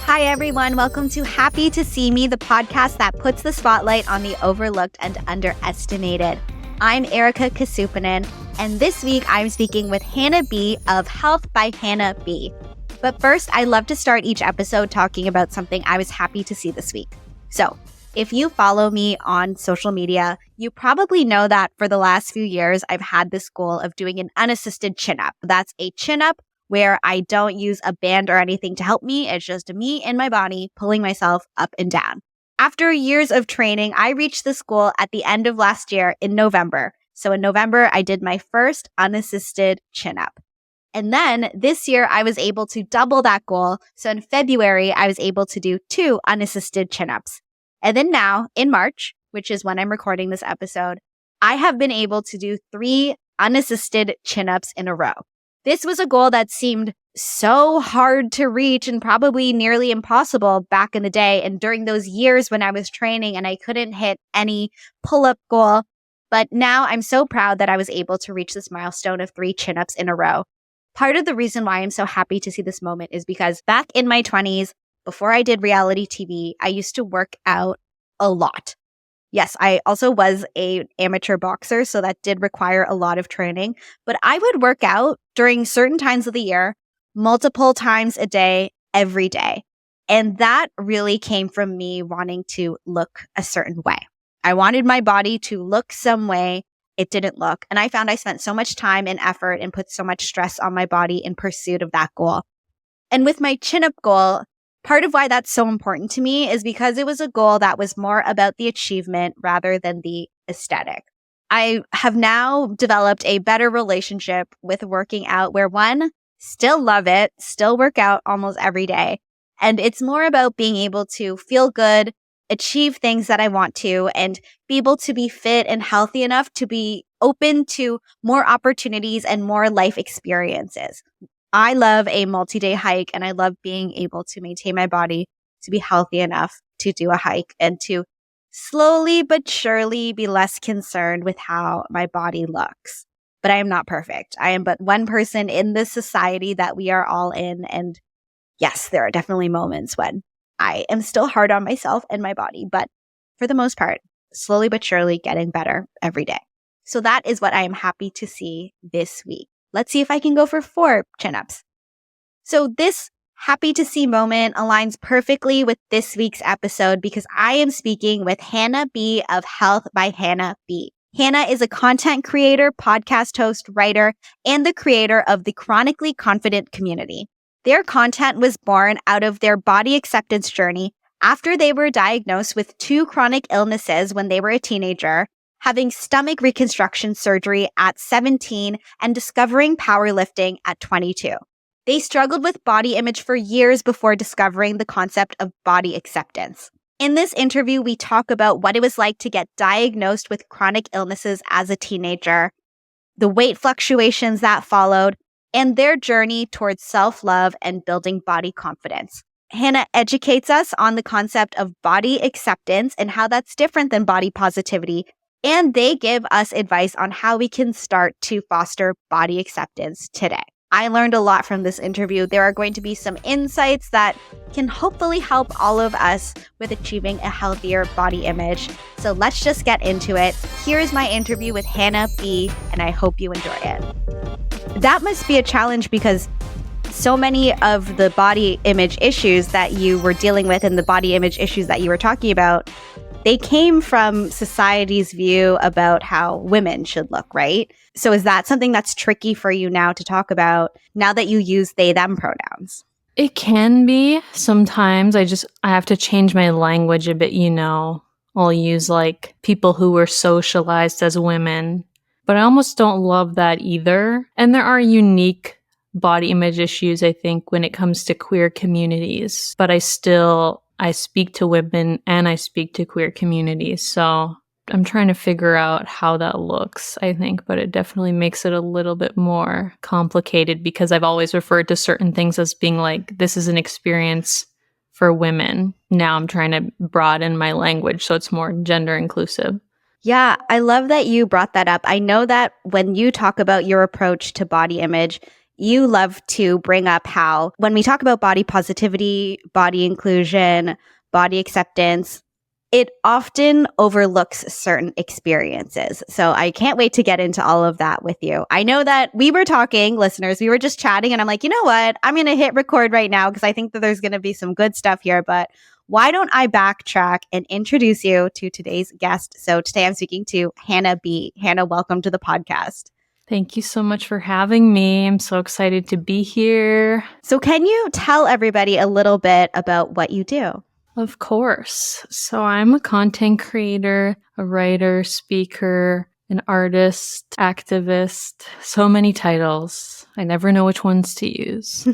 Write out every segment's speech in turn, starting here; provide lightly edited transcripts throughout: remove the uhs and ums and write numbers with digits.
Hi, everyone. Welcome to Happy to See Me, the podcast that puts the spotlight on the overlooked and underestimated. I'm Erika Casupanan, and this week I'm speaking with Hannah B of Health by Hannah B. But first, I love to start each episode talking about something I was happy to see this week. So, if you follow me on social media, you probably know that for the last few years, I've had this goal of doing an unassisted chin-up. That's a chin-up where I don't use a band or anything to help me. It's just me and my body pulling myself up and down. After years of training, I reached this goal at the end of last year in November. So in November, I did my first unassisted chin-up. And then this year, I was able to double that goal. So in February, I was able to do 2 unassisted chin-ups. And then now, in March, which is when I'm recording this episode, I have been able to do 3 unassisted chin-ups in a row. This was a goal that seemed so hard to reach and probably nearly impossible back in the day and during those years when I was training and I couldn't hit any pull-up goal. But now I'm so proud that I was able to reach this milestone of 3 chin-ups in a row. Part of the reason why I'm so happy to see this moment is because back in my 20s, before I did reality TV, I used to work out a lot. Yes, I also was an amateur boxer, so that did require a lot of training. But I would work out during certain times of the year, multiple times a day, every day. And that really came from me wanting to look a certain way. I wanted my body to look some way it didn't look. And I found I spent so much time and effort and put so much stress on my body in pursuit of that goal. And with my chin-up goal, part of why that's so important to me is because it was a goal that was more about the achievement rather than the aesthetic. I have now developed a better relationship with working out where one, still love it, still work out almost every day. And it's more about being able to feel good, achieve things that I want to, and be able to be fit and healthy enough to be open to more opportunities and more life experiences. I love a multi-day hike and I love being able to maintain my body to be healthy enough to do a hike and to slowly but surely be less concerned with how my body looks. But I am not perfect. I am but one person in this society that we are all in. And yes, there are definitely moments when I am still hard on myself and my body, but for the most part, slowly but surely getting better every day. So that is what I am happy to see this week. Let's see if I can go for 4 chin-ups. So this happy to see moment aligns perfectly with this week's episode because I am speaking with Hannah B of Health by Hannah B. Hannah is a content creator, podcast host, writer, and the creator of the Chronically Confident community. Their content was born out of their body acceptance journey after they were diagnosed with 2 chronic illnesses when they were a teenager, having stomach reconstruction surgery at 17 and discovering powerlifting at 22. They struggled with body image for years before discovering the concept of body acceptance. In this interview, we talk about what it was like to get diagnosed with chronic illnesses as a teenager, the weight fluctuations that followed, and their journey towards self-love and building body confidence. Hannah educates us on the concept of body acceptance and how that's different than body positivity. And they give us advice on how we can start to foster body acceptance today. I learned a lot from this interview. There are going to be some insights that can hopefully help all of us with achieving a healthier body image. So let's just get into it. Here is my interview with Hannah B, and I hope you enjoy it. That must be a challenge because so many of the body image issues that you were dealing with and the body image issues that you were talking about, they came from society's view about how women should look, right? So is that something that's tricky for you now to talk about now that you use they, them pronouns? It can be. Sometimes I have to change my language a bit, I'll use like people who were socialized as women, but I almost don't love that either. And there are unique body image issues, I think, when it comes to queer communities, but I speak to women and I speak to queer communities. So I'm trying to figure out how that looks, I think, but it definitely makes it a little bit more complicated because I've always referred to certain things as being like, this is an experience for women. Now I'm trying to broaden my language so it's more gender inclusive. Yeah, I love that you brought that up. I know that when you talk about your approach to body image, you love to bring up how when we talk about body positivity, body inclusion, body acceptance, it often overlooks certain experiences. So I can't wait to get into all of that with you. I know that we were talking, listeners, we were just chatting, and I'm like, you know what? I'm going to hit record right now because I think that there's going to be some good stuff here. But why don't I backtrack and introduce you to today's guest? So today I'm speaking to Hannah B. Hannah, welcome to the podcast. Thank you so much for having me. I'm so excited to be here. So can you tell everybody a little bit about what you do? Of course. So I'm a content creator, a writer, speaker, an artist, activist, so many titles. I never know which ones to use.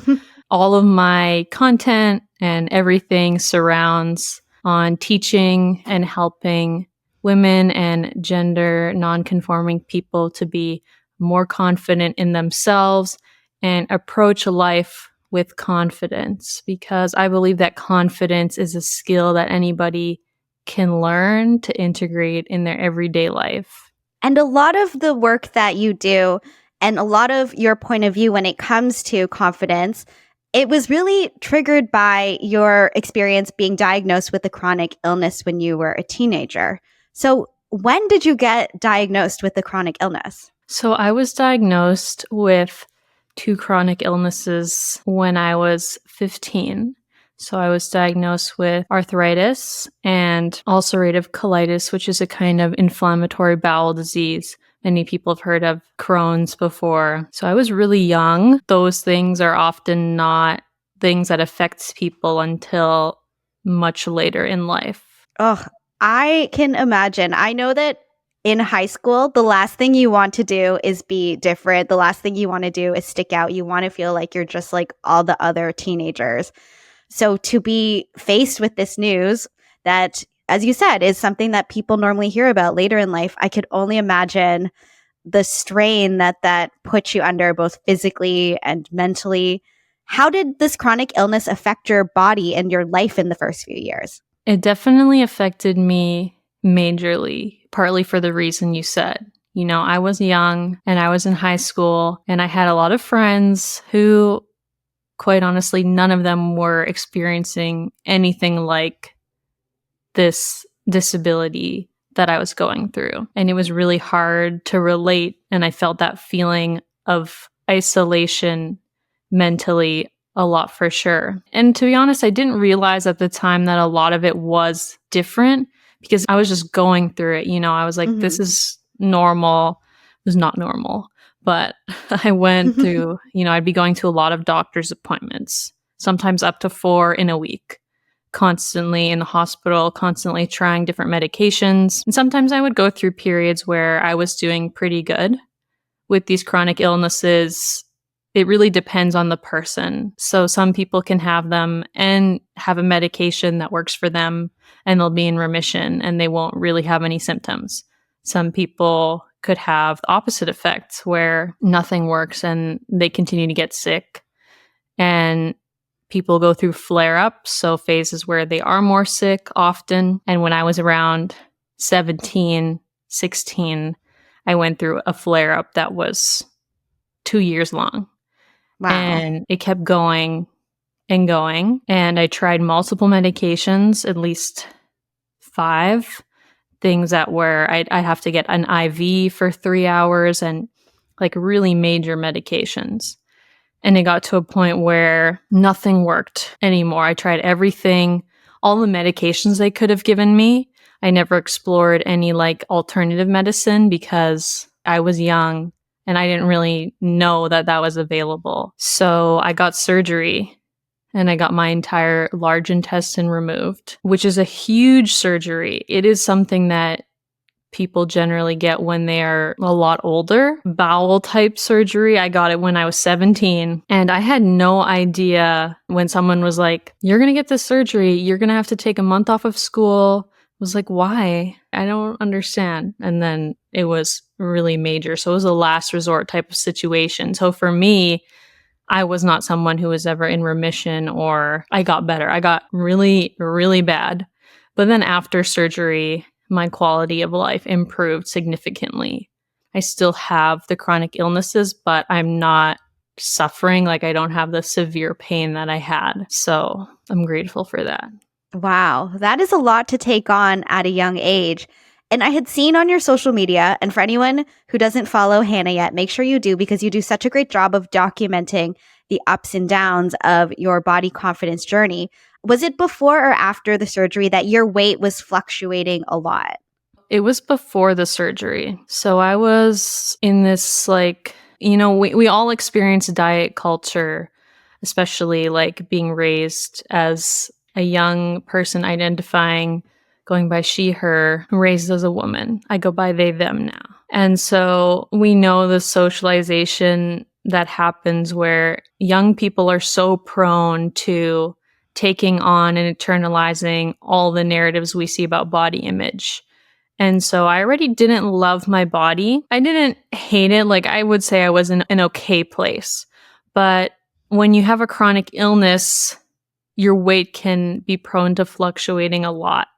All of my content and everything surrounds on teaching and helping women and gender non-conforming people to be more confident in themselves and approach life with confidence, because I believe that confidence is a skill that anybody can learn to integrate in their everyday life. And a lot of the work that you do and a lot of your point of view when it comes to confidence, it was really triggered by your experience being diagnosed with a chronic illness when you were a teenager. So when did you get diagnosed with a chronic illness? So I was diagnosed with 2 chronic illnesses when I was 15. So I was diagnosed with arthritis and ulcerative colitis, which is a kind of inflammatory bowel disease. Many people have heard of Crohn's before. So I was really young. Those things are often not things that affects people until much later in life. Oh, I can imagine. I know that in high school, the last thing you want to do is be different. The last thing you want to do is stick out. You want to feel like you're just like all the other teenagers. So to be faced with this news that, as you said, is something that people normally hear about later in life, I could only imagine the strain that puts you under both physically and mentally. How did this chronic illness affect your body and your life in the first few years? It definitely affected me majorly, partly for the reason you said. You know, I was young and I was in high school and I had a lot of friends who, quite honestly, none of them were experiencing anything like this disability that I was going through. And it was really hard to relate. And I felt that feeling of isolation mentally a lot for sure. And to be honest, I didn't realize at the time that a lot of it was different because I was just going through it. You know, I was like, this is normal. It was not normal. But I went through, you know, I'd be going to a lot of doctor's appointments, sometimes up to 4 in a week, constantly in the hospital, constantly trying different medications. And sometimes I would go through periods where I was doing pretty good with these chronic illnesses. It really depends on the person. So some people can have them and have a medication that works for them and they'll be in remission and they won't really have any symptoms. Some people could have the opposite effect where nothing works and they continue to get sick. And people go through flare-ups, so phases where they are more sick often. And when I was around 17, 16, I went through a flare-up that was 2 years long. Wow. And it kept going and going. And I tried multiple medications, at least 5 things that were, I'd have to get an IV for 3 hours and like really major medications. And it got to a point where nothing worked anymore. I tried everything, all the medications they could have given me. I never explored any like alternative medicine because I was young and I didn't really know that that was available. So I got surgery and I got my entire large intestine removed, which is a huge surgery. It is something that people generally get when they are a lot older. Bowel type surgery, I got it when I was 17. And I had no idea when someone was like, you're going to get this surgery. You're going to have to take a month off of school. I was like, why? I don't understand. And then it was really major. So it was a last resort type of situation. So for me, I was not someone who was ever in remission or I got better. I got really, really bad. But then after surgery, my quality of life improved significantly. I still have the chronic illnesses, but I'm not suffering. Like I don't have the severe pain that I had. So I'm grateful for that. Wow, that is a lot to take on at a young age. And I had seen on your social media, and for anyone who doesn't follow Hannah yet, make sure you do because you do such a great job of documenting the ups and downs of your body confidence journey. Was it before or after the surgery that your weight was fluctuating a lot? It was before the surgery. So I was in this we all experience diet culture, especially like being raised as a young person identifying, going by she, her, raised as a woman. I go by they, them now. And so we know the socialization that happens where young people are so prone to taking on and internalizing all the narratives we see about body image. And so I already didn't love my body. I didn't hate it. Like I would say I was in an okay place. But when you have a chronic illness, your weight can be prone to fluctuating a lot.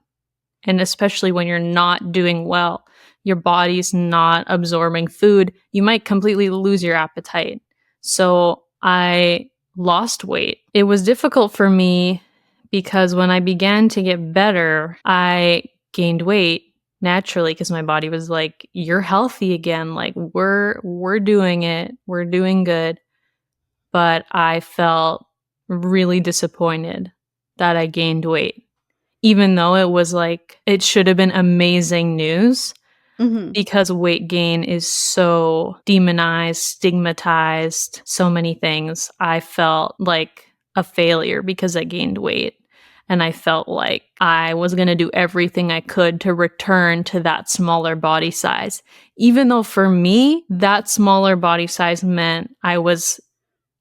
And especially when you're not doing well, your body's not absorbing food, you might completely lose your appetite. So I lost weight. It was difficult for me because when I began to get better, I gained weight naturally because my body was like, you're healthy again. Like we're doing it. We're doing good. But I felt really disappointed that I gained weight. Even though it was like, it should have been amazing news because weight gain is so demonized, stigmatized, so many things. I felt like a failure because I gained weight. And I felt like I was going to do everything I could to return to that smaller body size. Even though for me, that smaller body size meant I was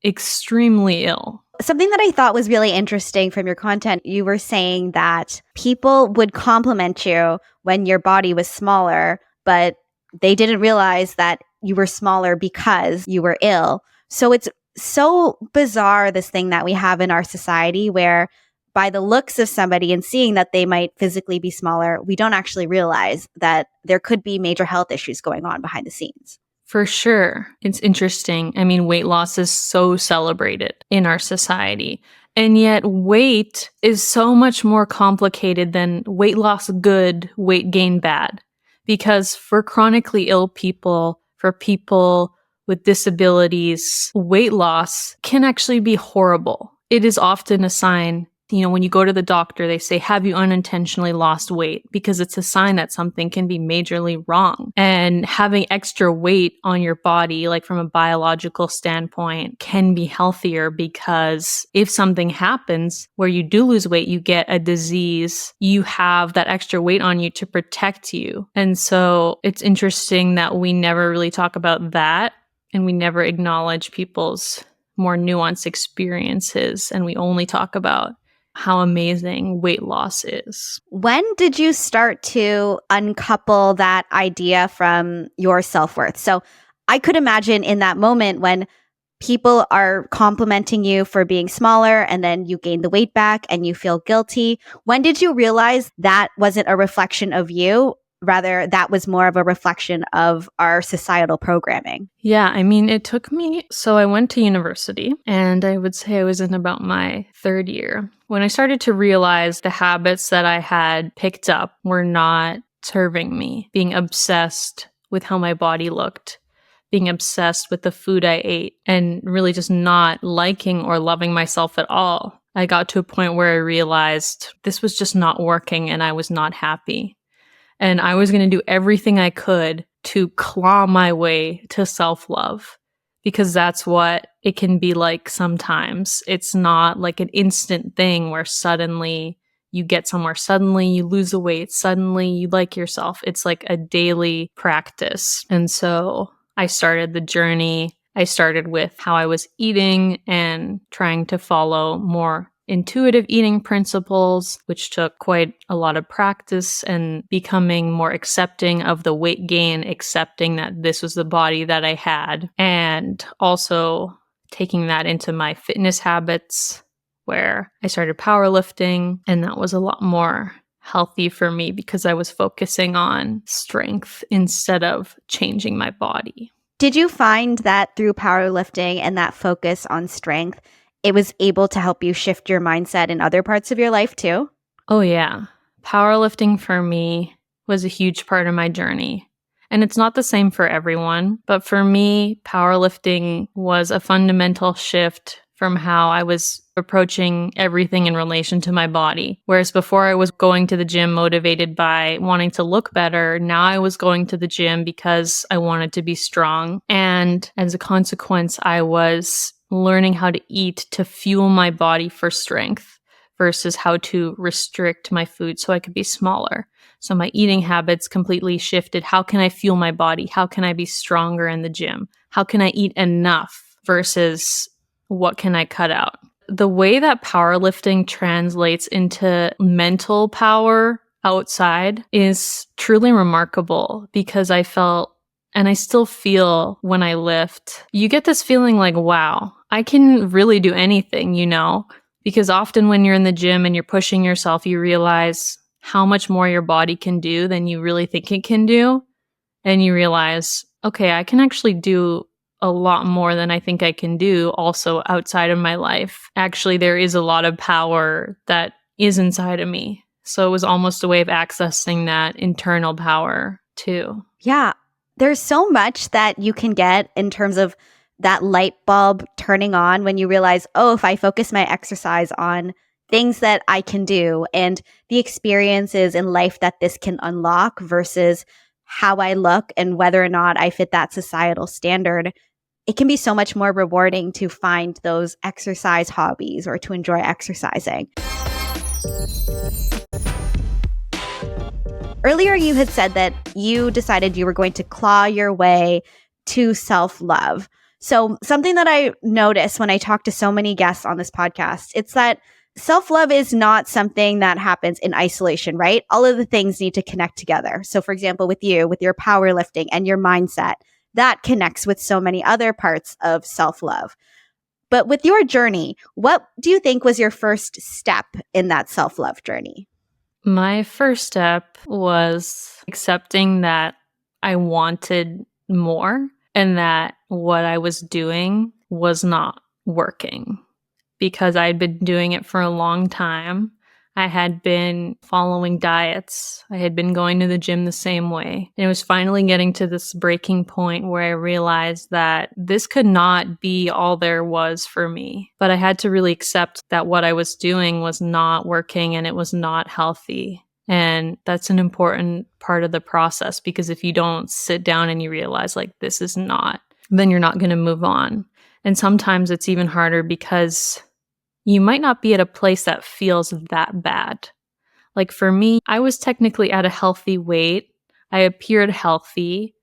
extremely ill. Something that I thought was really interesting from your content, you were saying that people would compliment you when your body was smaller, but they didn't realize that you were smaller because you were ill. So it's so bizarre, this thing that we have in our society where by the looks of somebody and seeing that they might physically be smaller, we don't actually realize that there could be major health issues going on behind the scenes. For sure. It's interesting. I mean, weight loss is so celebrated in our society. And yet weight is so much more complicated than weight loss good, weight gain bad. Because for chronically ill people, for people with disabilities, weight loss can actually be horrible. It is often a sign. When you go to the doctor, they say, have you unintentionally lost weight? Because it's a sign that something can be majorly wrong. And having extra weight on your body, like from a biological standpoint, can be healthier because if something happens where you do lose weight, you get a disease, you have that extra weight on you to protect you. And so it's interesting that we never really talk about that and we never acknowledge people's more nuanced experiences. And we only talk about how amazing weight loss is. When did you start to uncouple that idea from your self-worth? So I could imagine in that moment when people are complimenting you for being smaller and then you gain the weight back and you feel guilty. When did you realize that wasn't a reflection of you? Rather, that was more of a reflection of our societal programming. Yeah, I mean, it took me. So I went to university and I would say I was in about my third year when I started to realize the habits that I had picked up were not serving me, being obsessed with how my body looked, being obsessed with the food I ate, and really just not liking or loving myself at all. I got to a point where I realized this was just not working and I was not happy. And I was going to do everything I could to claw my way to self-love because that's what it can be like sometimes. It's not like an instant thing where suddenly you get somewhere, suddenly you lose the weight, suddenly you like yourself. It's like a daily practice. And so I started the journey. I started with how I was eating and trying to follow more intuitive eating principles, which took quite a lot of practice and becoming more accepting of the weight gain, accepting that this was the body that I had, and also taking that into my fitness habits where I started powerlifting, and that was a lot more healthy for me because I was focusing on strength instead of changing my body. Did you find that through powerlifting and that focus on strength, it was able to help you shift your mindset in other parts of your life too? Oh, yeah. Powerlifting for me was a huge part of my journey. And it's not the same for everyone, but for me, powerlifting was a fundamental shift from how I was approaching everything in relation to my body. Whereas before I was going to the gym motivated by wanting to look better, now I was going to the gym because I wanted to be strong. And as a consequence, I was learning how to eat to fuel my body for strength versus how to restrict my food so I could be smaller. So my eating habits completely shifted. How can I fuel my body? How can I be stronger in the gym? How can I eat enough versus what can I cut out? The way that powerlifting translates into mental power outside is truly remarkable because I felt, and I still feel when I lift, you get this feeling like, wow, I can really do anything, you know? Because often when you're in the gym and you're pushing yourself, you realize how much more your body can do than you really think it can do. And you realize, okay, I can actually do a lot more than I think I can do also outside of my life. Actually, there is a lot of power that is inside of me. So it was almost a way of accessing that internal power too. Yeah, there's so much that you can get in terms of that light bulb turning on when you realize, oh, if I focus my exercise on things that I can do and the experiences in life that this can unlock versus how I look and whether or not I fit that societal standard, it can be so much more rewarding to find those exercise hobbies or to enjoy exercising. Earlier, you had said that you decided you were going to claw your way to self-love. So something that I notice when I talk to so many guests on this podcast, it's that self-love is not something that happens in isolation, right? All of the things need to connect together. So for example, with you, with your powerlifting and your mindset, that connects with so many other parts of self-love. But with your journey, what do you think was your first step in that self-love journey? My first step was accepting that I wanted more and that what I was doing was not working because I'd been doing it for a long time. I had been following diets. I had been going to the gym the same way. And it was finally getting to this breaking point where I realized that this could not be all there was for me. But I had to really accept that what I was doing was not working and it was not healthy. And that's an important part of the process because if you don't sit down and you realize like this is not, then you're not going to move on. And sometimes it's even harder because you might not be at a place that feels that bad. Like for me, I was technically at a healthy weight. I appeared healthy.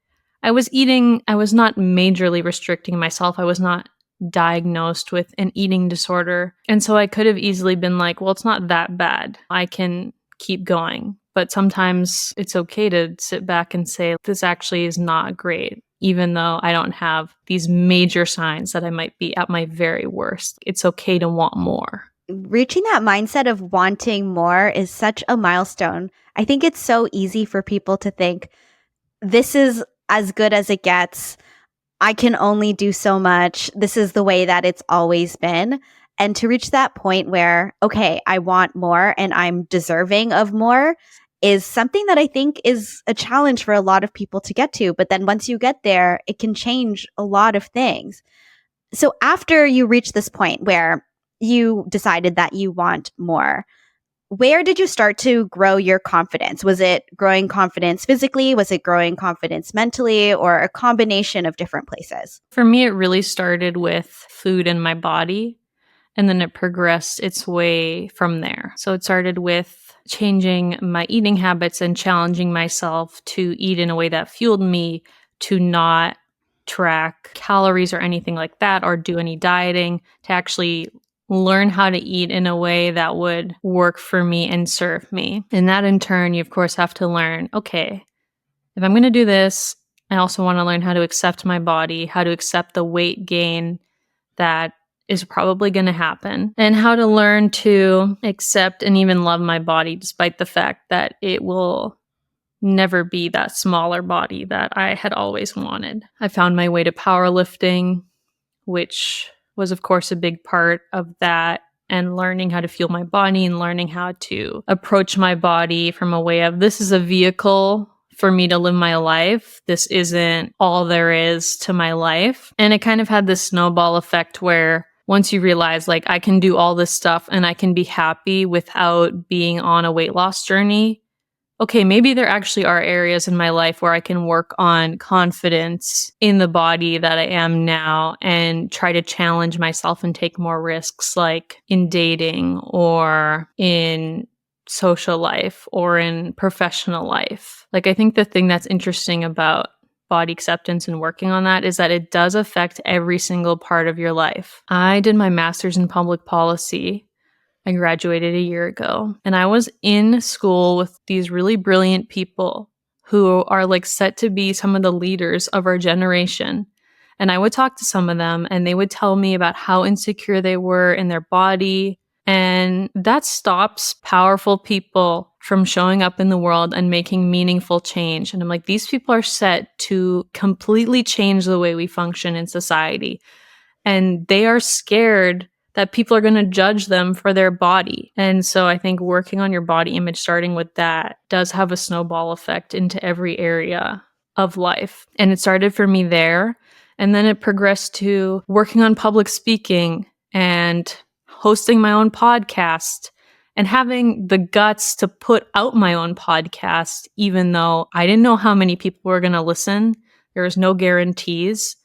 I was not majorly restricting myself. I was not diagnosed with an eating disorder. And so I could have easily been like, well, it's not that bad. I can keep going. But sometimes it's okay to sit back and say, this actually is not great. Even though I don't have these major signs that I might be at my very worst, it's okay to want more. Reaching that mindset of wanting more is such a milestone. I think it's so easy for people to think, this is as good as it gets. I can only do so much. This is the way that it's always been. And to reach that point where, okay, I want more and I'm deserving of more is something that I think is a challenge for a lot of people to get to. But then once you get there, it can change a lot of things. So after you reach this point where you decided that you want more, where did you start to grow your confidence? Was it growing confidence physically? Was it growing confidence mentally, or a combination of different places? For me, it really started with food in my body, and then it progressed its way from there. So it started with changing my eating habits and challenging myself to eat in a way that fueled me, to not track calories or anything like that, or do any dieting, to actually learn how to eat in a way that would work for me and serve me. And that in turn, you of course have to learn, okay, if I'm going to do this, I also want to learn how to accept my body, how to accept the weight gain that is probably going to happen, and how to learn to accept and even love my body despite the fact that it will never be that smaller body that I had always wanted. I found my way to powerlifting, which was, of course, a big part of that, and learning how to feel my body and learning how to approach my body from a way of, this is a vehicle for me to live my life. This isn't all there is to my life. And it kind of had this snowball effect where once you realize, like, I can do all this stuff and I can be happy without being on a weight loss journey, okay, maybe there actually are areas in my life where I can work on confidence in the body that I am now and try to challenge myself and take more risks, like in dating or in social life or in professional life. Like, I think the thing that's interesting about body acceptance and working on that is that it does affect every single part of your life. I did my master's in public policy. I graduated a year ago, and I was in school with these really brilliant people who are like set to be some of the leaders of our generation. And I would talk to some of them and they would tell me about how insecure they were in their body. And that stops powerful people from showing up in the world and making meaningful change. And I'm like, these people are set to completely change the way we function in society. And they are scared that people are going to judge them for their body. And so I think working on your body image, starting with that, does have a snowball effect into every area of life. And it started for me there. And then it progressed to working on public speaking and hosting my own podcast and having the guts to put out my own podcast, even though I didn't know how many people were going to listen. There was no guarantees.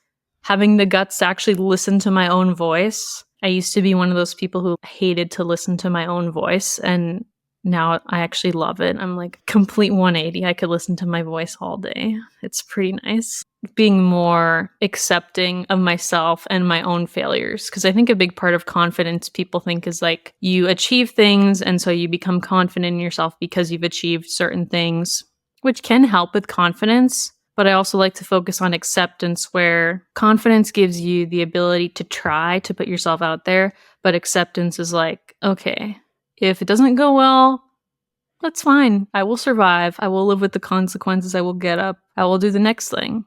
Having the guts to actually listen to my own voice. I used to be one of those people who hated to listen to my own voice, and now I actually love it. I'm like complete 180. I could listen to my voice all day. It's pretty nice. Being more accepting of myself and my own failures. Because I think a big part of confidence, people think, is like you achieve things and so you become confident in yourself because you've achieved certain things, which can help with confidence. But I also like to focus on acceptance, where confidence gives you the ability to try to put yourself out there. But acceptance is like, okay, if it doesn't go well, that's fine. I will survive. I will live with the consequences. I will get up. I will do the next thing.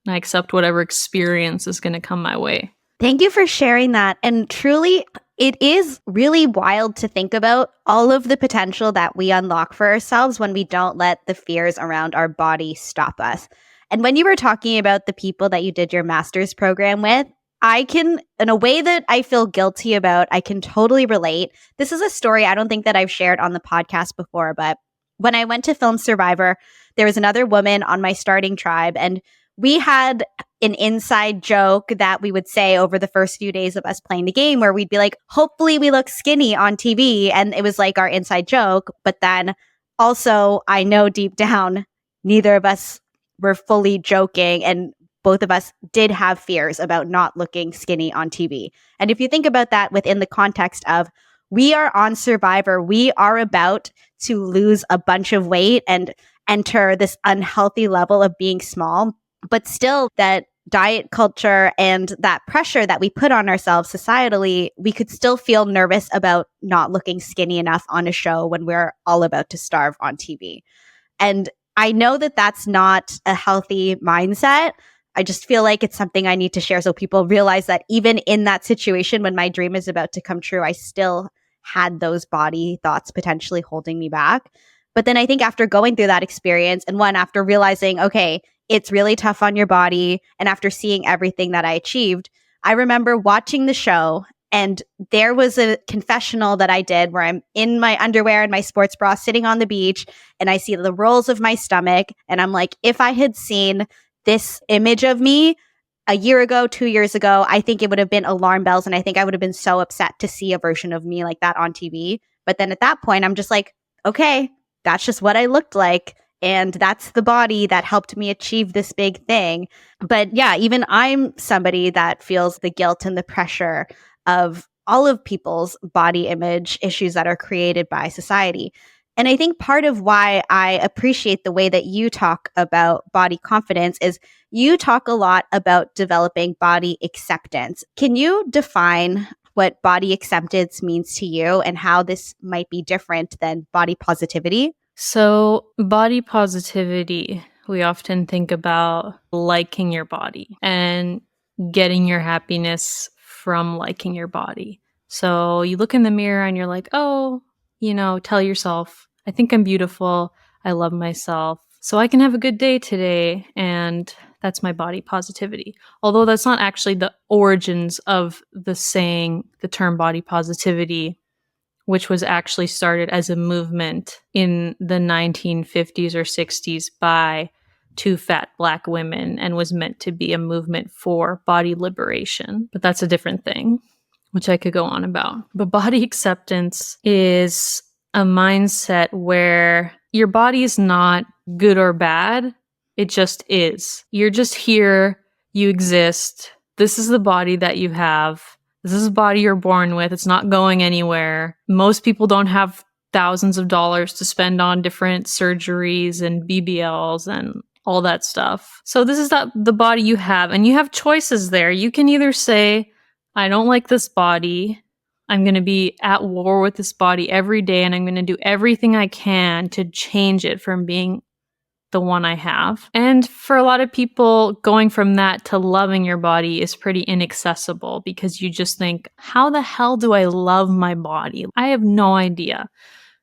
I accept whatever experience is going to come my way. Thank you for sharing that. And truly, it is really wild to think about all of the potential that we unlock for ourselves when we don't let the fears around our body stop us. And when you were talking about the people that you did your master's program with, I can, in a way that I feel guilty about, I can totally relate. This is a story I don't think that I've shared on the podcast before, but when I went to Film Survivor, there was another woman on my starting tribe, and we had an inside joke that we would say over the first few days of us playing the game, where we'd be like, hopefully we look skinny on TV. And it was like our inside joke. But then also, I know deep down, neither of us were fully joking. And both of us did have fears about not looking skinny on TV. And if you think about that within the context of, we are on Survivor, we are about to lose a bunch of weight and enter this unhealthy level of being small. But still, that diet culture and that pressure that we put on ourselves societally, we could still feel nervous about not looking skinny enough on a show when we're all about to starve on TV. And I know that that's not a healthy mindset. I just feel like it's something I need to share so people realize that even in that situation, when my dream is about to come true, I still had those body thoughts potentially holding me back. But then I think after going through that experience, and after realizing, okay, it's really tough on your body, and after seeing everything that I achieved, I remember watching the show, and there was a confessional that I did where I'm in my underwear and my sports bra sitting on the beach, and I see the rolls of my stomach, and I'm like, if I had seen this image of me a year ago, 2 years ago, I think it would have been alarm bells, and I think I would have been so upset to see a version of me like that on TV. But then at that point, I'm just like, okay, that's just what I looked like. And that's the body that helped me achieve this big thing. But yeah, even I'm somebody that feels the guilt and the pressure of all of people's body image issues that are created by society. And I think part of why I appreciate the way that you talk about body confidence is you talk a lot about developing body acceptance. Can you define what body acceptance means to you and how this might be different than body positivity? So, body positivity, we often think about liking your body and getting your happiness from liking your body. So, you look in the mirror and you're like, oh, tell yourself, I think I'm beautiful. I love myself. So, I can have a good day today. And that's my body positivity. Although that's not actually the origins of the saying, the term body positivity, which was actually started as a movement in the 1950s or 60s by two fat Black women and was meant to be a movement for body liberation. But that's a different thing, which I could go on about. But body acceptance is a mindset where your body is not good or bad. It just is. You're just here. You exist. This is the body that you have. This is a body you're born with. It's not going anywhere. Most people don't have thousands of dollars to spend on different surgeries and BBLs and all that stuff. So this is the body you have, and you have choices there. You can either say, I don't like this body. I'm going to be at war with this body every day, and I'm going to do everything I can to change it from being the one I have. And for a lot of people, going from that to loving your body is pretty inaccessible because you just think, how the hell do I love my body? I have no idea.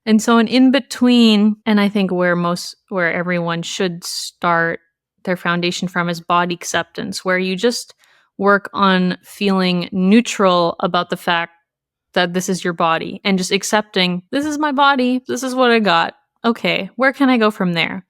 And so an in-between, and I think where everyone should start their foundation from is body acceptance, where you just work on feeling neutral about the fact that this is your body and just accepting, this is my body, this is what I got. Okay, where can I go from there?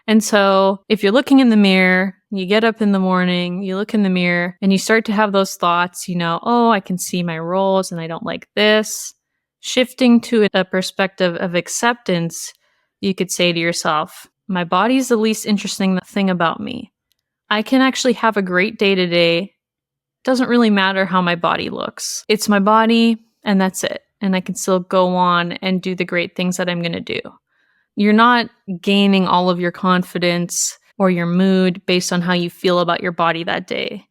And so if you're looking in the mirror, you get up in the morning, you look in the mirror and you start to have those thoughts, oh, I can see my rolls and I don't like this. Shifting to a perspective of acceptance, you could say to yourself, my body is the least interesting thing about me. I can actually have a great day today. Doesn't really matter how my body looks. It's my body and that's it. And I can still go on and do the great things that I'm going to do. You're not gaining all of your confidence or your mood based on how you feel about your body that day.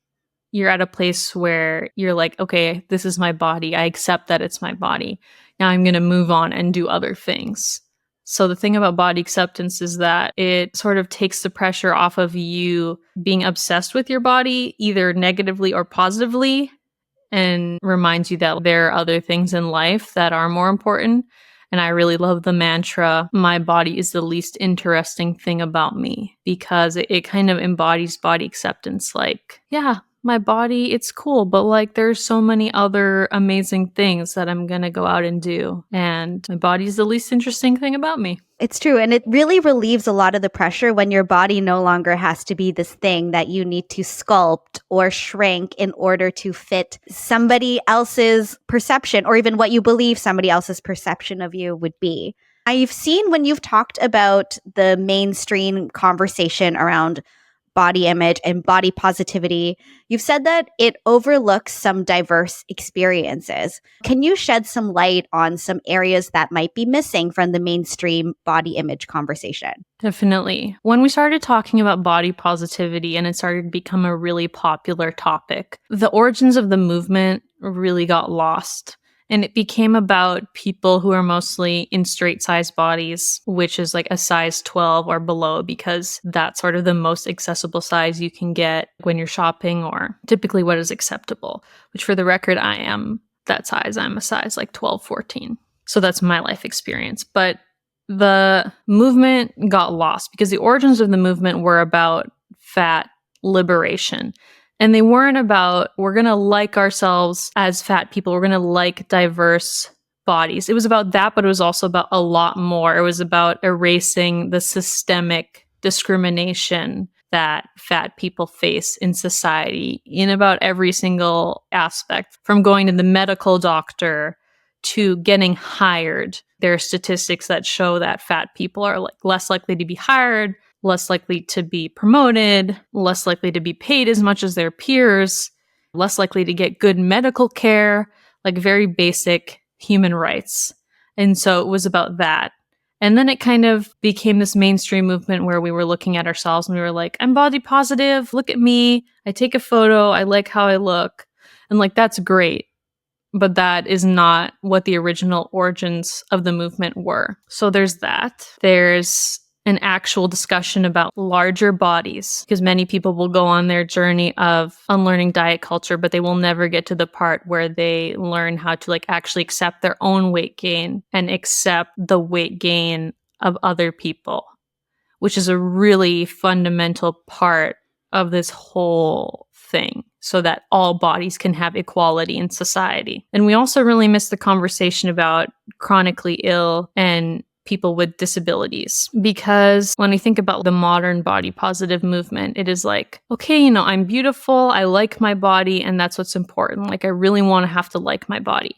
You're at a place where you're like, okay, this is my body. I accept that it's my body. Now I'm going to move on and do other things. So the thing about body acceptance is that it sort of takes the pressure off of you being obsessed with your body, either negatively or positively, and reminds you that there are other things in life that are more important. And I really love the mantra, my body is the least interesting thing about me, because it kind of embodies body acceptance. Like, yeah, my body, it's cool, but like there's so many other amazing things that I'm going to go out and do. And my body is the least interesting thing about me. It's true. And it really relieves a lot of the pressure when your body no longer has to be this thing that you need to sculpt or shrink in order to fit somebody else's perception, or even what you believe somebody else's perception of you would be. I've seen when you've talked about the mainstream conversation around body image and body positivity, you've said that it overlooks some diverse experiences. Can you shed some light on some areas that might be missing from the mainstream body image conversation? Definitely. When we started talking about body positivity and it started to become a really popular topic, the origins of the movement really got lost. And it became about people who are mostly in straight size bodies, which is like a size 12 or below, because that's sort of the most accessible size you can get when you're shopping, or typically what is acceptable, which for the record, I am that size. I'm a size like 12, 14. So that's my life experience. But the movement got lost because the origins of the movement were about fat liberation. And they weren't about, we're going to like ourselves as fat people. We're going to like diverse bodies. It was about that, but it was also about a lot more. It was about erasing the systemic discrimination that fat people face in society in about every single aspect, from going to the medical doctor to getting hired. There are statistics that show that fat people are less likely to be hired, less likely to be promoted, less likely to be paid as much as their peers, less likely to get good medical care, like very basic human rights. And so it was about that. And then it kind of became this mainstream movement where we were looking at ourselves and we were like, I'm body positive, look at me, I take a photo, I like how I look. And like, that's great. but that is not what the original origins of the movement were. So there's that. There's an actual discussion about larger bodies, because many people will go on their journey of unlearning diet culture, but they will never get to the part where they learn how to actually accept their own weight gain and accept the weight gain of other people, which is a really fundamental part of this whole thing, so that all bodies can have equality in society. And we also really miss the conversation about chronically ill and people with disabilities, because when I think about the modern body positive movement, it is okay, I'm beautiful, I like my body, and that's what's important. I really want to have to like my body.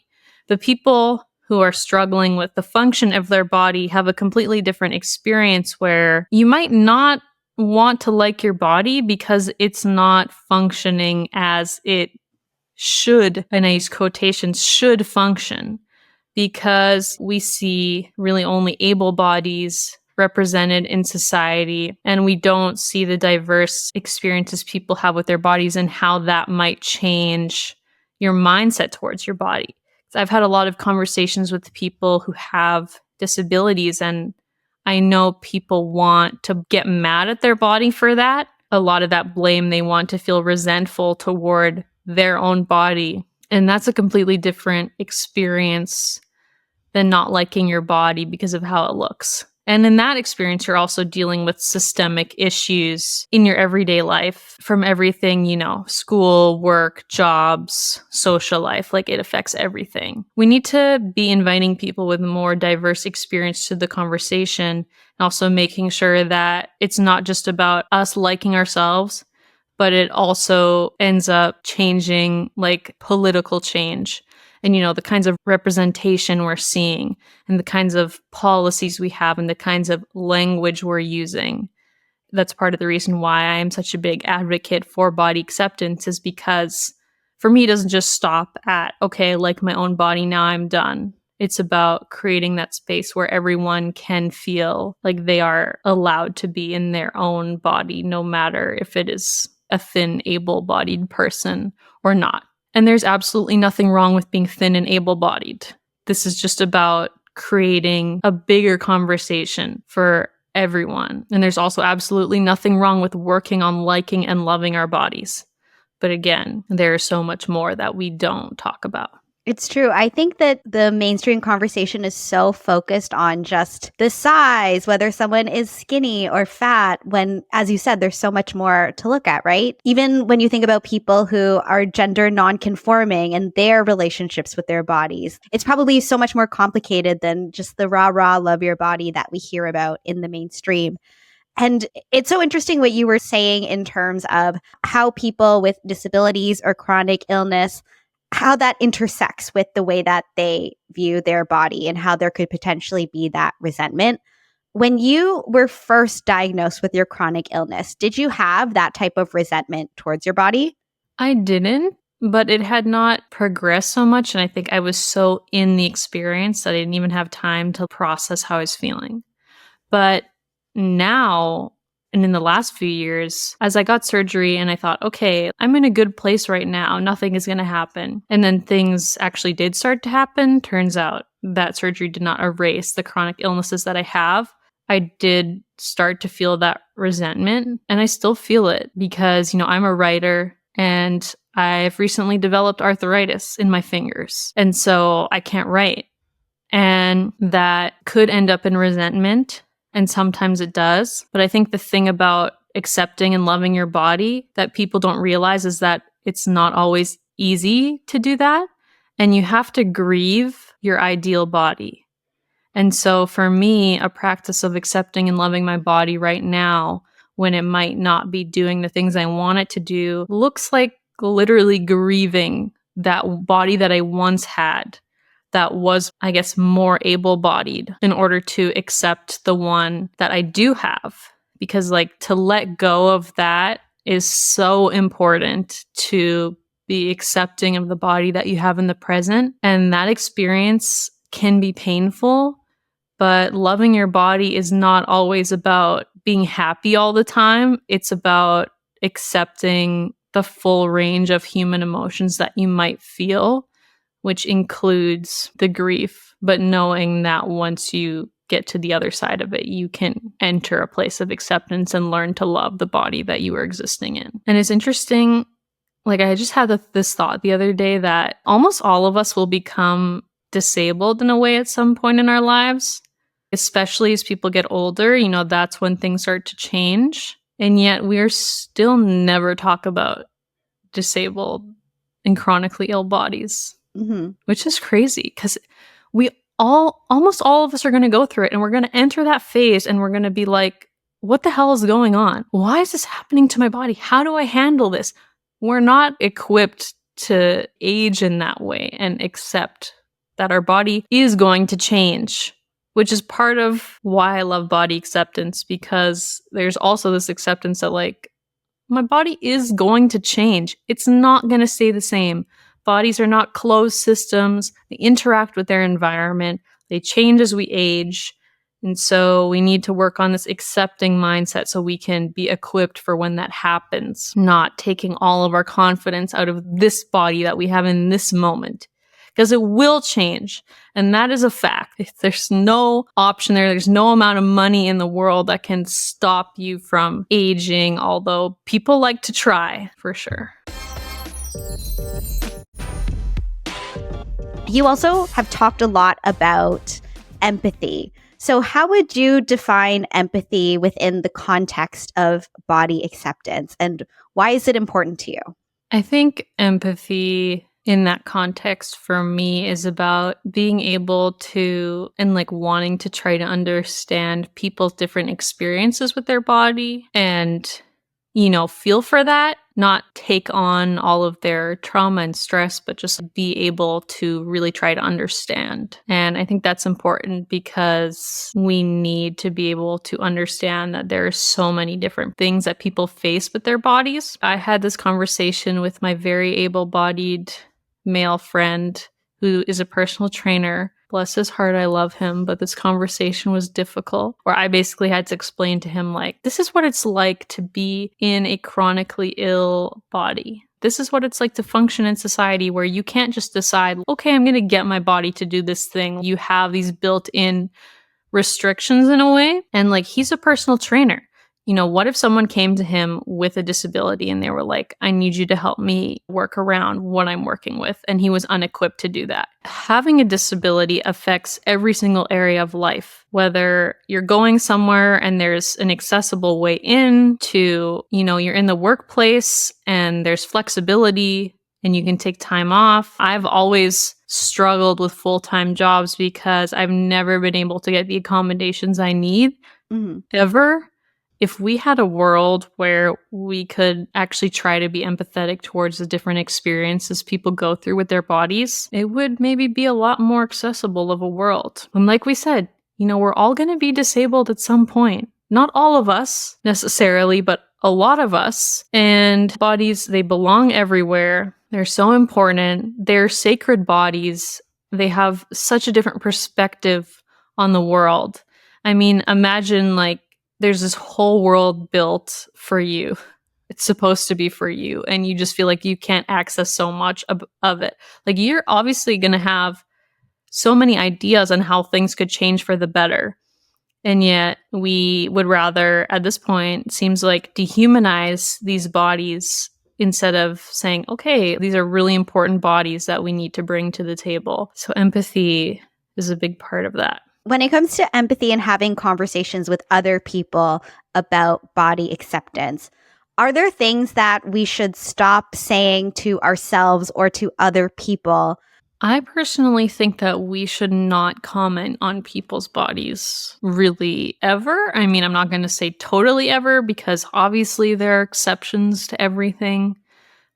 The people who are struggling with the function of their body have a completely different experience, where you might not want to like your body because it's not functioning as it should, and I use quotations, should function, because we see really only able bodies represented in society, and we don't see the diverse experiences people have with their bodies and how that might change your mindset towards your body. I've had a lot of conversations with people who have disabilities, and I know people want to get mad at their body for that. A lot of that blame, they want to feel resentful toward their own body. And that's a completely different experience than not liking your body because of how it looks. And in that experience, you're also dealing with systemic issues in your everyday life, from everything, school, work, jobs, social life. It affects everything. We need to be inviting people with more diverse experience to the conversation, and also making sure that it's not just about us liking ourselves, but it also ends up changing political change. And, the kinds of representation we're seeing, and the kinds of policies we have, and the kinds of language we're using. That's part of the reason why I am such a big advocate for body acceptance, is because for me, it doesn't just stop at, okay, I like my own body, now I'm done. It's about creating that space where everyone can feel like they are allowed to be in their own body, no matter if it is a thin, able-bodied person or not. And there's absolutely nothing wrong with being thin and able-bodied. This is just about creating a bigger conversation for everyone. And there's also absolutely nothing wrong with working on liking and loving our bodies. But again, there's so much more that we don't talk about. It's true. I think that the mainstream conversation is so focused on just the size, whether someone is skinny or fat, when, as you said, there's so much more to look at, right? Even when you think about people who are gender non-conforming and their relationships with their bodies, it's probably so much more complicated than just the rah-rah love your body that we hear about in the mainstream. And it's so interesting what you were saying in terms of how people with disabilities or chronic illness, how that intersects with the way that they view their body, and how there could potentially be that resentment. When you were first diagnosed with your chronic illness, did you have that type of resentment towards your body? I didn't, but it had not progressed so much. And I think I was so in the experience that I didn't even have time to process how I was feeling. But now, and in the last few years, as I got surgery and I thought, okay, I'm in a good place right now, nothing is going to happen. And then things actually did start to happen. Turns out that surgery did not erase the chronic illnesses that I have. I did start to feel that resentment, and I still feel it because, I'm a writer and I've recently developed arthritis in my fingers. And so I can't write. And that could end up in resentment. And sometimes it does. But I think the thing about accepting and loving your body that people don't realize is that it's not always easy to do that. And you have to grieve your ideal body. And so for me, a practice of accepting and loving my body right now, when it might not be doing the things I want it to do, looks like literally grieving that body that I once had, that was, I guess, more able-bodied, in order to accept the one that I do have. Because to let go of that is so important, to be accepting of the body that you have in the present. And that experience can be painful, but loving your body is not always about being happy all the time. It's about accepting the full range of human emotions that you might feel which includes the grief, but knowing that once you get to the other side of it, you can enter a place of acceptance and learn to love the body that you are existing in. And it's interesting, like I just had this thought the other day that almost all of us will become disabled in a way at some point in our lives, especially as people get older. That's when things start to change. And yet we're still never talk about disabled and chronically ill bodies, which is crazy because almost all of us are going to go through it, and we're going to enter that phase and we're going to be like, what the hell is going on? Why is this happening to my body? How do I handle this? We're not equipped to age in that way and accept that our body is going to change, which is part of why I love body acceptance, because there's also this acceptance that like, my body is going to change. It's not going to stay the same. Bodies are not closed systems. They interact with their environment. They change as we age. And so we need to work on this accepting mindset so we can be equipped for when that happens, not taking all of our confidence out of this body that we have in this moment, because it will change. And that is a fact. There's no option there. There's no amount of money in the world that can stop you from aging, although people like to try, for sure. You also have talked a lot about empathy. So how would you define empathy within the context of body acceptance, and why is it important to you? I think empathy in that context for me is about being able to, and like wanting to try to understand people's different experiences with their body and, feel for that, not take on all of their trauma and stress, but just be able to really try to understand. And I think that's important because we need to be able to understand that there are so many different things that people face with their bodies. I had this conversation with my very able-bodied male friend who is a personal trainer. Bless his heart, I love him, but this conversation was difficult, where I basically had to explain to him, like, this is what it's like to be in a chronically ill body. This is what it's like to function in society, where you can't just decide, okay, I'm going to get my body to do this thing. You have these built-in restrictions in a way. And like, he's a personal trainer. What if someone came to him with a disability and they were like, I need you to help me work around what I'm working with, and he was unequipped to do that? Having a disability affects every single area of life, whether you're going somewhere and there's an accessible way in to, you're in the workplace and there's flexibility and you can take time off. I've always struggled with full-time jobs because I've never been able to get the accommodations I need, ever. If we had a world where we could actually try to be empathetic towards the different experiences people go through with their bodies, it would maybe be a lot more accessible of a world. And like we said, we're all going to be disabled at some point. Not all of us necessarily, but a lot of us. And bodies, they belong everywhere. They're so important. They're sacred bodies. They have such a different perspective on the world. I mean, imagine like, there's this whole world built for you. It's supposed to be for you. And you just feel like you can't access so much of it. Like, you're obviously going to have so many ideas on how things could change for the better. And yet we would rather, at this point, seems like, dehumanize these bodies instead of saying, okay, these are really important bodies that we need to bring to the table. So empathy is a big part of that. When it comes to empathy and having conversations with other people about body acceptance, are there things that we should stop saying to ourselves or to other people? I personally think that we should not comment on people's bodies really ever. I mean, I'm not going to say totally ever, because obviously there are exceptions to everything.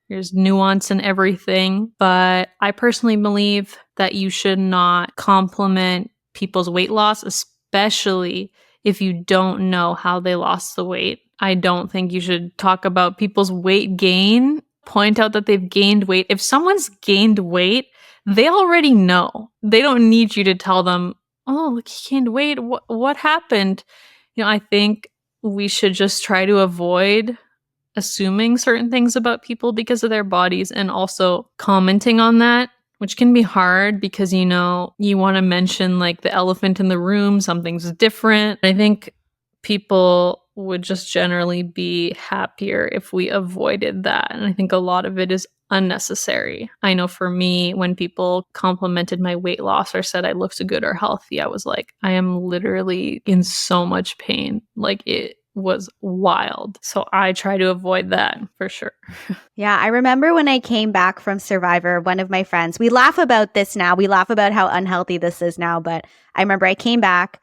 There's nuance in everything. But I personally believe that you should not compliment people's weight loss, especially if you don't know how they lost the weight. I don't think you should talk about people's weight gain, point out that they've gained weight. If someone's gained weight, they already know. They don't need you to tell them, oh, look, he gained weight. What happened? I think we should just try to avoid assuming certain things about people because of their bodies, and also commenting on that which can be hard because, you want to mention like the elephant in the room, something's different. I think people would just generally be happier if we avoided that. And I think a lot of it is unnecessary. I know for me, when people complimented my weight loss or said I looked good or healthy, I was like, I am literally in so much pain. Like, it was wild. So I try to avoid that for sure. Yeah, I remember when I came back from Survivor, one of my friends, we laugh about this now. We laugh about how unhealthy this is now. But I remember I came back,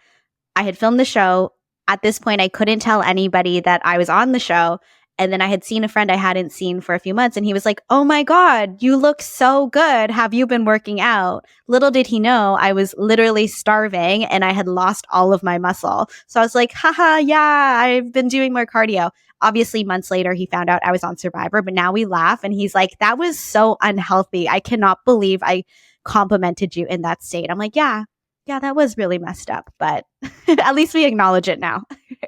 I had filmed the show. At this point, I couldn't tell anybody that I was on the show. And then I had seen a friend I hadn't seen for a few months, and he was like, "Oh my God, you look so good. Have you been working out?" Little did he know I was literally starving and I had lost all of my muscle. So I was like, haha, yeah, I've been doing more cardio. Obviously, months later, he found out I was on Survivor, but now we laugh and he's like, "That was so unhealthy. I cannot believe I complimented you in that state." I'm like, yeah, that was really messed up, but at least we acknowledge it now.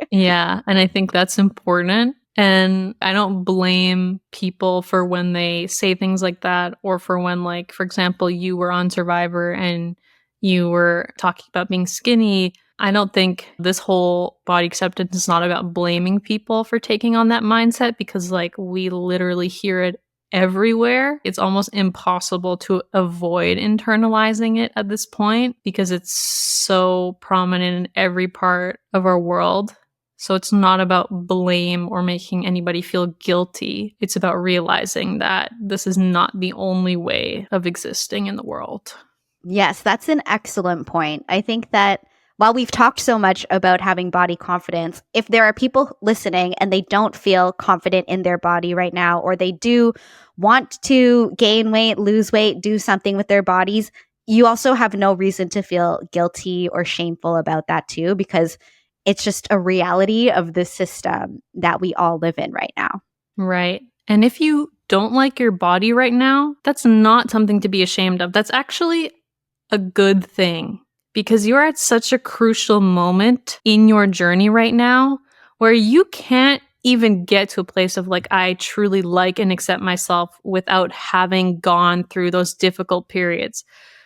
Yeah, and I think that's important. And I don't blame people for when they say things like that, or for when, like, for example, you were on Survivor and you were talking about being skinny. I don't think this whole body acceptance is not about blaming people for taking on that mindset, because like we literally hear it everywhere. It's almost impossible to avoid internalizing it at this point because it's so prominent in every part of our world. So it's not about blame or making anybody feel guilty. It's about realizing that this is not the only way of existing in the world. Yes, that's an excellent point. I think that while we've talked so much about having body confidence, if there are people listening and they don't feel confident in their body right now, or they do want to gain weight, lose weight, do something with their bodies, you also have no reason to feel guilty or shameful about that too, because it's just a reality of the system that we all live in right now. Right. And if you don't like your body right now, that's not something to be ashamed of. That's actually a good thing, because you're at such a crucial moment in your journey right now where you can't even get to a place of like, I truly like and accept myself without having gone through those difficult periods.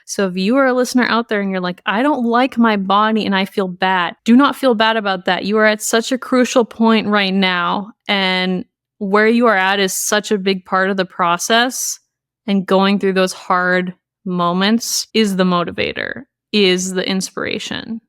So if you are a listener out there and you're like, I don't like my body and I feel bad, do not feel bad about that. You are at such a crucial point right now, and where you are at is such a big part of the process, and going through those hard moments is the motivator, is the inspiration.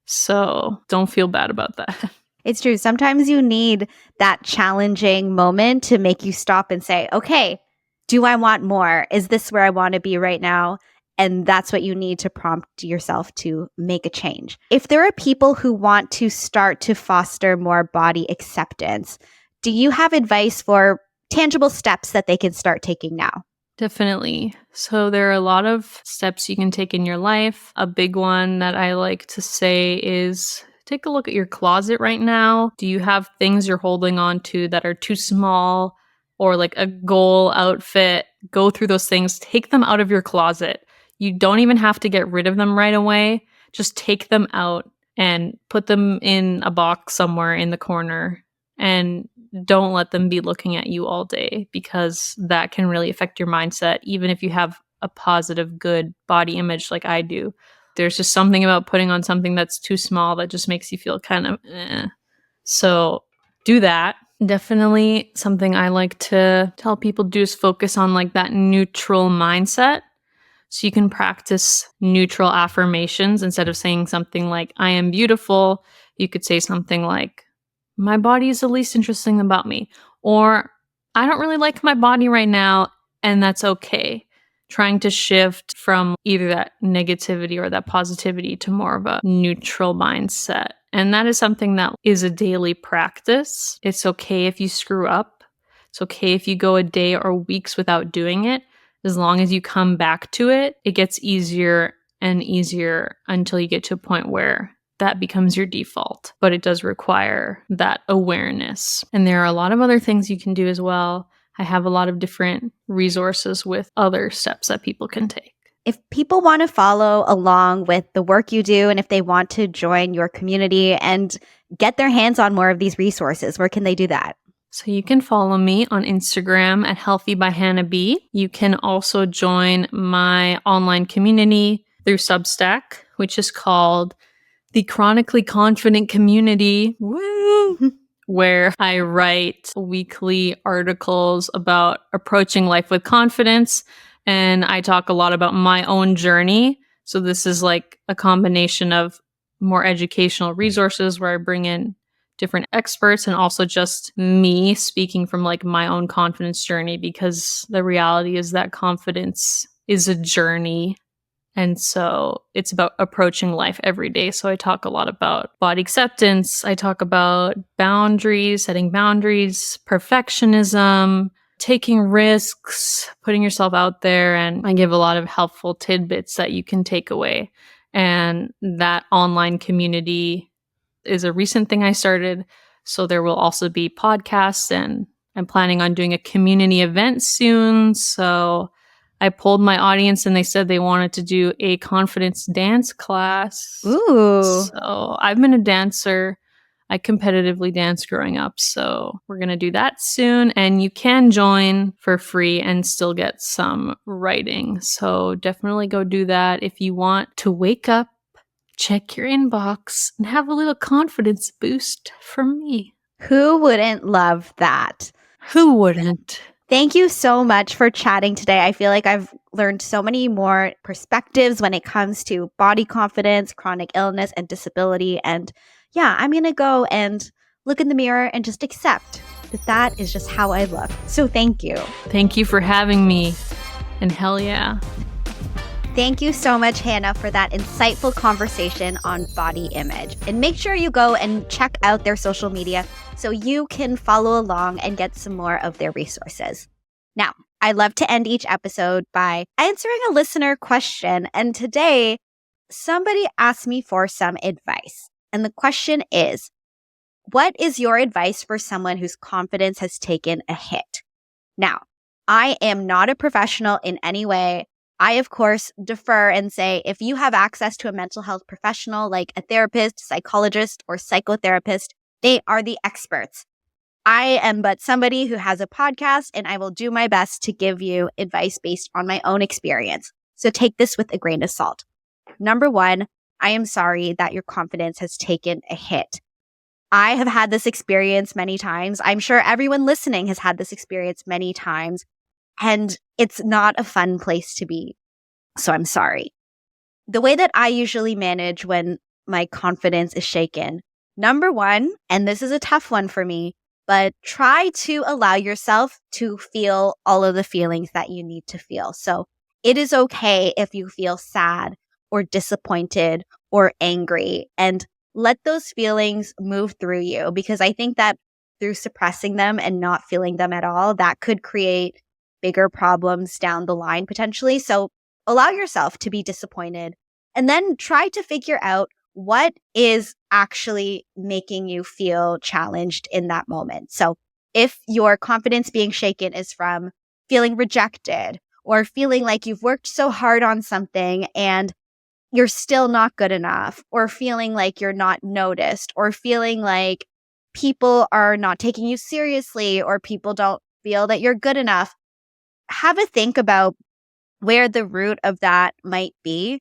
So don't feel bad about that. It's true. Sometimes you need that challenging moment to make you stop and say, okay, do I want more? Is this where I want to be right now? And that's what you need to prompt yourself to make a change. If there are people who want to start to foster more body acceptance, do you have advice for tangible steps that they can start taking now? Definitely. So there are a lot of steps you can take in your life. A big one that I like to say is take a look at your closet right now. Do you have things you're holding on to that are too small, or like a goal outfit? Go through those things, take them out of your closet. You don't even have to get rid of them right away. Just take them out and put them in a box somewhere in the corner, and don't let them be looking at you all day, because that can really affect your mindset, even if you have a positive, good body image like I do. There's just something about putting on something that's too small that just makes you feel kind of eh. So do that. Definitely something I like to tell people to do is focus on like that neutral mindset. So you can practice neutral affirmations. Instead of saying something like, I am beautiful, you could say something like, my body is the least interesting about me, or I don't really like my body right now, and that's okay. Trying to shift from either that negativity or that positivity to more of a neutral mindset. And that is something that is a daily practice. It's okay if you screw up. It's okay if you go a day or weeks without doing it. As long as you come back to it, it gets easier and easier until you get to a point where that becomes your default. But it does require that awareness. And there are a lot of other things you can do as well. I have a lot of different resources with other steps that people can take. If people want to follow along with the work you do, and if they want to join your community and get their hands on more of these resources, where can they do that? So you can follow me on Instagram at Healthy by Hannah B. You can also join my online community through Substack, which is called the Chronically Confident Community. Woo! Where I write weekly articles about approaching life with confidence. And I talk a lot about my own journey. So this is like a combination of more educational resources where I bring in different experts and also just me speaking from like my own confidence journey, because the reality is that confidence is a journey. And so it's about approaching life every day. So I talk a lot about body acceptance. I talk about boundaries, setting boundaries, perfectionism, taking risks, putting yourself out there. And I give a lot of helpful tidbits that you can take away. And that online community is a recent thing I started. So there will also be podcasts, and I'm planning on doing a community event soon. So I polled my audience and they said they wanted to do a confidence dance class. Ooh. So I've been a dancer. I competitively danced growing up. So we're going to do that soon. And you can join for free and still get some writing. So definitely go do that if you want to wake up, check your inbox, and have a little confidence boost from me. Who wouldn't love that? Who wouldn't? Thank you so much for chatting today. I feel like I've learned so many more perspectives when it comes to body confidence, chronic illness, and disability. And yeah, I'm going to go and look in the mirror and just accept that that is just how I look. So thank you. Thank you for having me. And hell yeah. Thank you so much, Hannah, for that insightful conversation on body image. And make sure you go and check out their social media so you can follow along and get some more of their resources. Now, I love to end each episode by answering a listener question. And today, somebody asked me for some advice. And the question is, what is your advice for someone whose confidence has taken a hit? Now, I am not a professional in any way. I, of course, defer and say, if you have access to a mental health professional like a therapist, psychologist, or psychotherapist, they are the experts. I am but somebody who has a podcast, and I will do my best to give you advice based on my own experience. So take this with a grain of salt. Number one, I am sorry that your confidence has taken a hit. I have had this experience many times. I'm sure everyone listening has had this experience many times. And it's not a fun place to be. So I'm sorry. The way that I usually manage when my confidence is shaken, number one, and this is a tough one for me, but try to allow yourself to feel all of the feelings that you need to feel. So it is okay if you feel sad or disappointed or angry, and let those feelings move through you, because I think that through suppressing them and not feeling them at all, that could create bigger problems down the line potentially. So allow yourself to be disappointed, and then try to figure out what is actually making you feel challenged in that moment. So if your confidence being shaken is from feeling rejected or feeling like you've worked so hard on something and you're still not good enough, or feeling like you're not noticed, or feeling like people are not taking you seriously, or people don't feel that you're good enough, have a think about where the root of that might be,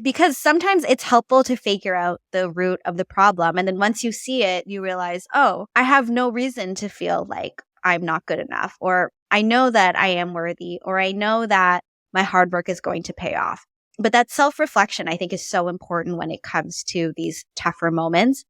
because sometimes it's helpful to figure out the root of the problem. And then once you see it, you realize, oh, I have no reason to feel like I'm not good enough, or I know that I am worthy, or I know that my hard work is going to pay off. But that self-reflection, I think, is so important when it comes to these tougher moments.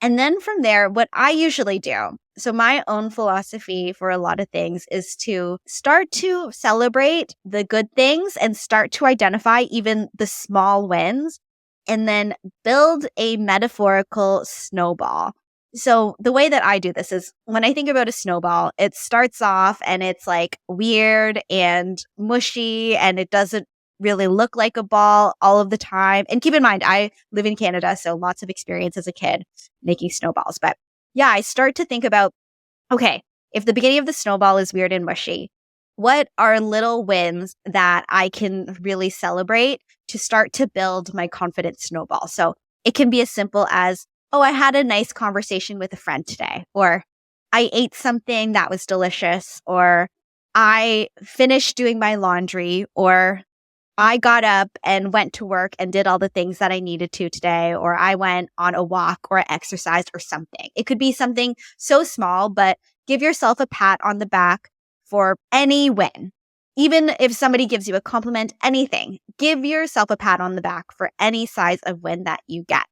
And then from there, what I usually do, so my own philosophy for a lot of things is to start to celebrate the good things and start to identify even the small wins, and then build a metaphorical snowball. So the way that I do this is, when I think about a snowball, it starts off and it's like weird and mushy, and it doesn't really look like a ball all of the time. And keep in mind, I live in Canada, so lots of experience as a kid making snowballs. But yeah, I start to think about, okay, if the beginning of the snowball is weird and mushy, what are little wins that I can really celebrate to start to build my confidence snowball? So it can be as simple as, oh, I had a nice conversation with a friend today, or I ate something that was delicious, or I finished doing my laundry, or I got up and went to work and did all the things that I needed to today, or I went on a walk or exercised or something. It could be something so small, but give yourself a pat on the back for any win. Even if somebody gives you a compliment, anything, give yourself a pat on the back for any size of win that you get.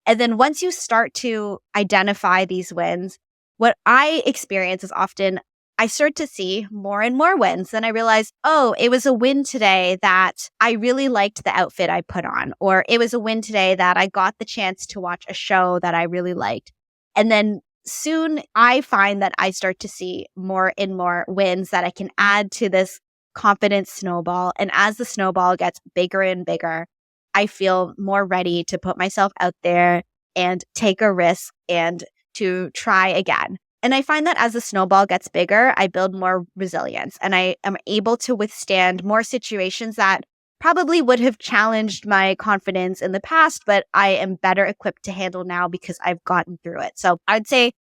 And then once you start to identify these wins, what I experience is often I start to see more and more wins. Then I realize, oh, it was a win today that I really liked the outfit I put on, or it was a win today that I got the chance to watch a show that I really liked. And then soon I find that I start to see more and more wins that I can add to this confidence snowball. And as the snowball gets bigger and bigger, I feel more ready to put myself out there and take a risk and to try again. And I find that as the snowball gets bigger, I build more resilience and I am able to withstand more situations that probably would have challenged my confidence in the past, but I am better equipped to handle now because I've gotten through it. So I'd say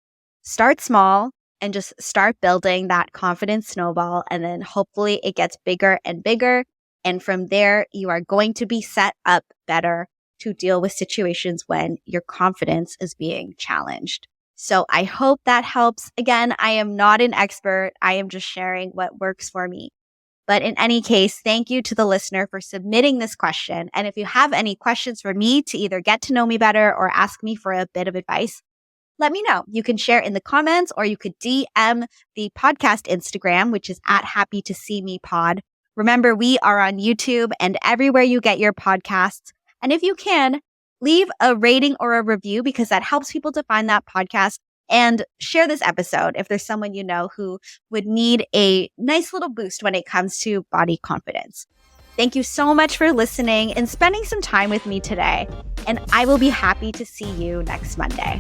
start small and just start building that confidence snowball. And then hopefully it gets bigger and bigger. And from there, you are going to be set up better to deal with situations when your confidence is being challenged. So I hope that helps. Again, I am not an expert. I am just sharing what works for me. But in any case, thank you to the listener for submitting this question. And if you have any questions for me to either get to know me better or ask me for a bit of advice, let me know. You can share in the comments or you could DM the podcast Instagram, which is at Happy to See Me Pod. Remember, we are on YouTube and everywhere you get your podcasts. And if you can, leave a rating or a review because that helps people to find that podcast, and share this episode if there's someone you know who would need a nice little boost when it comes to body confidence. Thank you so much for listening and spending some time with me today. And I will be happy to see you next Monday.